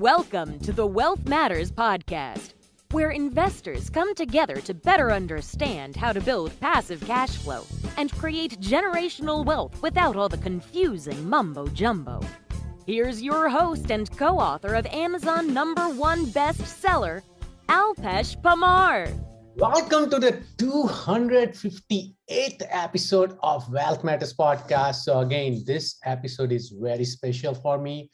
Welcome to the Wealth Matters podcast, where investors come together to better understand how to build passive cash flow and create generational wealth without all the confusing mumbo-jumbo. Here's your host and co-author of Amazon #1 bestseller, Alpesh Parmar. Welcome to the 258th episode of Wealth Matters podcast. So again, this episode is very special for me.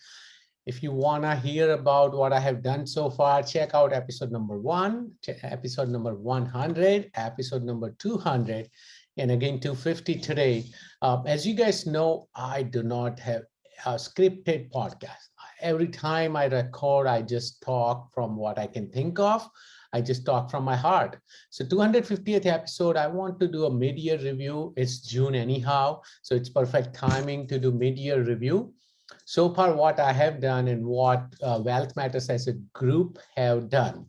If you want to hear about what I have done so far, check out episode number 1, episode number 100, episode number 200, and again 250 today. As you guys know, I do not have a scripted podcast. Every time I record, I just talk from what I can think of. I just talk from my heart. So 250th episode, I want to do a mid-year review. It's June anyhow, so it's perfect timing to do mid-year review. So far, what I have done and what Wealth Matters as a group have done.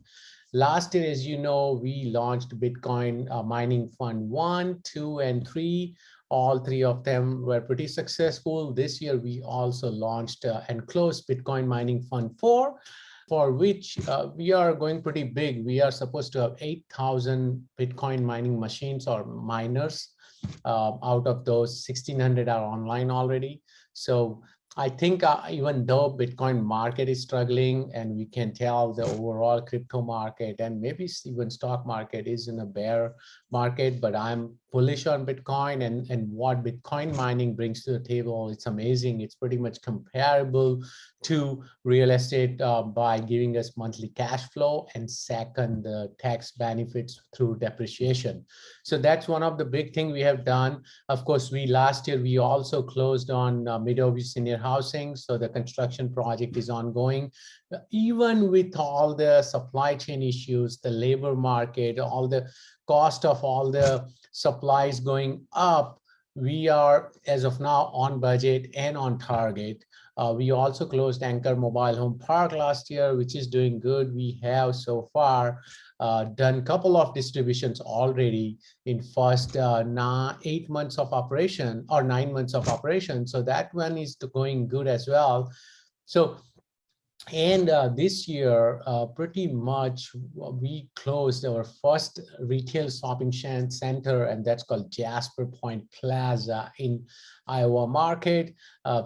Last year, as you know, we launched Bitcoin Mining Fund 1, 2, and 3. All three of them were pretty successful. This year, we also launched and closed Bitcoin Mining Fund 4, for which we are going pretty big. We are supposed to have 8,000 Bitcoin mining machines or miners. Out of those, 1,600 are online already. So I think even though Bitcoin market is struggling and we can tell the overall crypto market and maybe even stock market is in a bear market, but I'm bullish on Bitcoin and what Bitcoin mining brings to the table. It's amazing. It's pretty much comparable to real estate by giving us monthly cash flow and second, the tax benefits through depreciation. So that's one of the big things we have done. Of course, last year, we also closed on Motu Senior Housing. So the construction project is ongoing. Even with all the supply chain issues, the labor market, all the cost of all the supplies going up, we are, as of now, on budget and on target. We also closed Anchor Mobile Home Park last year, which is doing good. We have so far done a couple of distributions already in first 8 months of operation or 9 months of operation. So that one is going good as well. So, and this year, pretty much we closed our first retail shopping center, and that's called Jasper Point Plaza in Iowa market.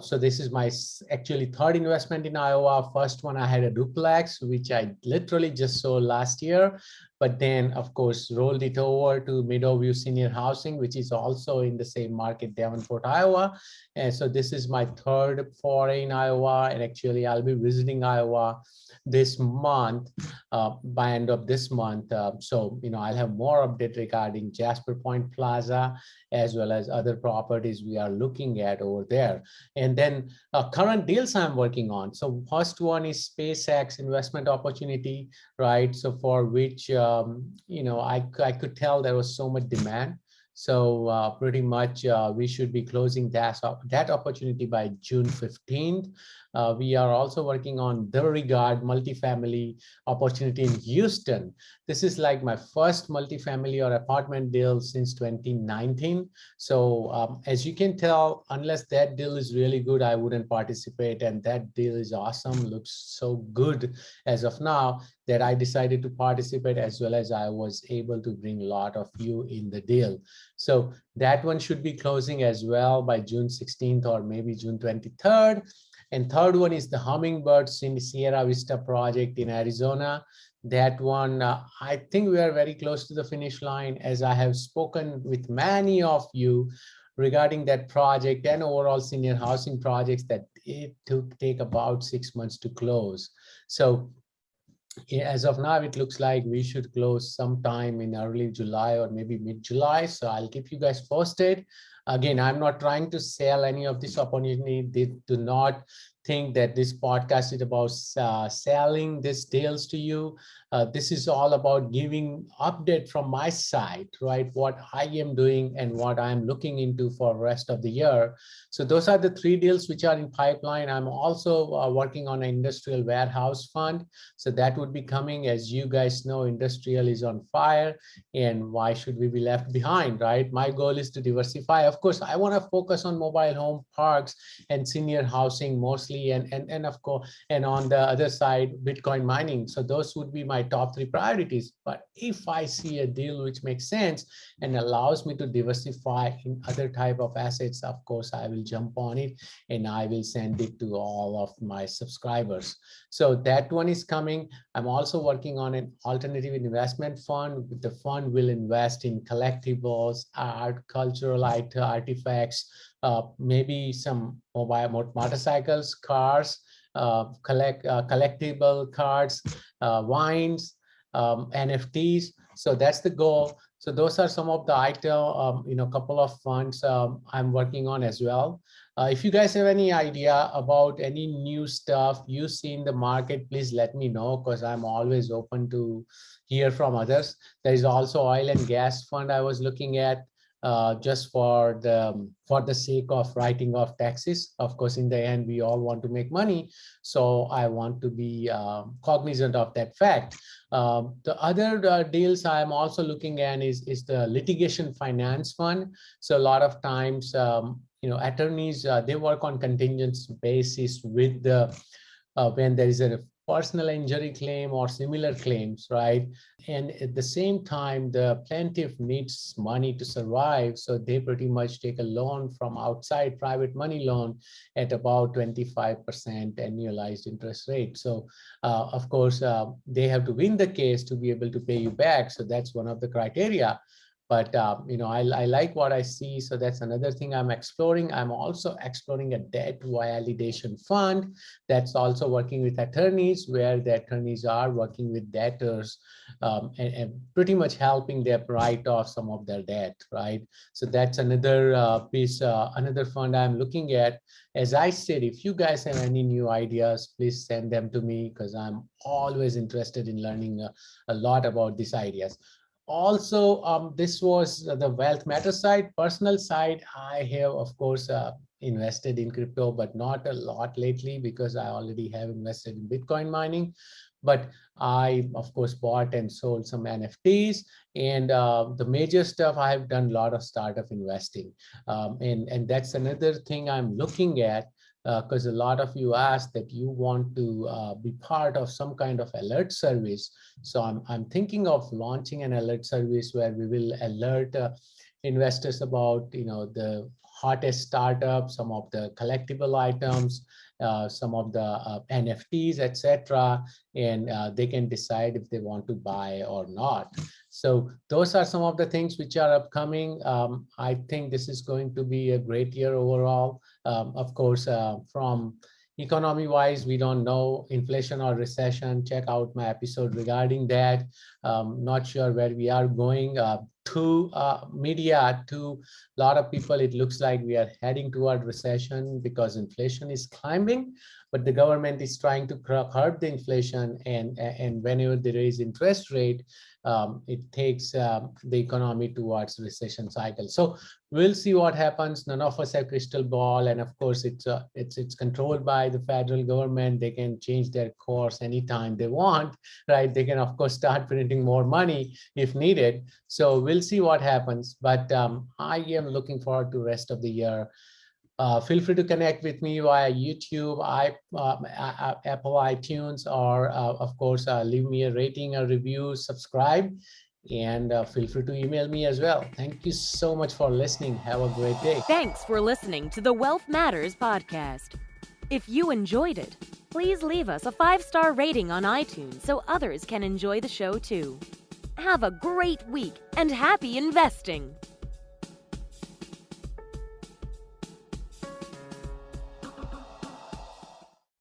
So this is my actually third investment in Iowa. First one, I had a duplex, which I literally just sold last year. But then, of course, rolled it over to Meadowview Senior Housing, which is also in the same market, Davenport, Iowa. And so this is my third foray in Iowa. And actually, I'll be visiting Iowa this month, by end of this month. So, I'll have more update regarding Jasper Point Plaza, as well as other properties we are looking at over there. And then current deals I'm working on. So first one is SpaceX investment opportunity, right? So for which, I could tell there was so much demand. So pretty much we should be closing that opportunity by June 15th. We are also working on The Regard multifamily opportunity in Houston. This is like my first multifamily or apartment deal since 2019. So as you can tell, unless that deal is really good, I wouldn't participate. And that deal is awesome, looks so good as of now that I decided to participate, as well as I was able to bring a lot of you in the deal. So that one should be closing as well by June 16th or maybe June 23rd. And third one is the Hummingbirds in the Sierra Vista project in Arizona. That one, I think we are very close to the finish line, as I have spoken with many of you regarding that project and overall senior housing projects that it take about 6 months to close. So as of now, it looks like we should close sometime in early July or maybe mid-July. So I'll keep you guys posted. Again, I'm not trying to sell any of this opportunity. They do not think that this podcast is about selling these deals to you. This is all about giving update from my side, right? What I am doing and what I'm looking into for the rest of the year. So those are the 3 deals which are in pipeline. I'm also working on an industrial warehouse fund. So that would be coming. As you guys know, industrial is on fire, and why should we be left behind, right? My goal is to diversify. Of course, I want to focus on mobile home parks and senior housing mostly obviously, and of course, and on the other side, Bitcoin mining. So those would be my top three priorities. But if I see a deal which makes sense and allows me to diversify in other type of assets, of course, I will jump on it and I will send it to all of my subscribers. So that one is coming. I'm also working on an alternative investment fund. The fund will invest in collectibles, art, cultural artifacts, maybe some mobile motorcycles, cars, collectible cards, wines, NFTs. So that's the goal. So those are some of the item, couple of funds I'm working on as well. If you guys have any idea about any new stuff you see in the market, please let me know, because I'm always open to hear from others. There is also oil and gas fund I was looking at, just for the sake of writing off taxes. Of course, in the end, we all want to make money. So I want to be cognizant of that fact. The other deals I'm also looking at is the litigation finance fund. So a lot of times, attorneys, they work on contingent basis with the when there is a personal injury claim or similar claims, right? And at the same time, the plaintiff needs money to survive. So they pretty much take a loan from outside, private money loan at about 25% annualized interest rate. So of course, they have to win the case to be able to pay you back. So that's one of the criteria. But I like what I see. So that's another thing I'm exploring. I'm also exploring a debt validation fund that's also working with attorneys, where the attorneys are working with debtors and pretty much helping them write off some of their debt, right? So that's another piece, another fund I'm looking at. As I said, if you guys have any new ideas, please send them to me, because I'm always interested in learning a lot about these ideas. Also, this was the wealth matter side. Personal side, I have, of course, invested in crypto, but not a lot lately, because I already have invested in Bitcoin mining. But I, of course, bought and sold some NFTs. And the major stuff, I have done a lot of startup investing. And that's another thing I'm looking at, because a lot of you asked that you want to be part of some kind of alert service. So I'm thinking of launching an alert service where we will alert investors about the hottest startups, some of the collectible items, some of the NFTs, etc., and they can decide if they want to buy or not. So those are some of the things which are upcoming. I think this is going to be a great year overall. Of course, from economy wise, we don't know inflation or recession. Check out my episode regarding that. Not sure where we are going. To media, to a lot of people, it looks like we are heading toward recession because inflation is climbing, but the government is trying to curb the inflation, and whenever there is interest rate, it takes the economy towards recession cycle. So we'll see what happens. None of us have crystal ball, and of course, it's controlled by the federal government. They can change their course anytime they want, right? They can, of course, start printing more money if needed. So we'll see what happens. But I am looking forward to the rest of the year. Feel free to connect with me via YouTube, Apple iTunes, or of course, leave me a rating, a review, subscribe, and feel free to email me as well. Thank you so much for listening. Have a great day. Thanks for listening to the Wealth Matters podcast. If you enjoyed it, please leave us a 5-star rating on iTunes so others can enjoy the show too. Have a great week and happy investing!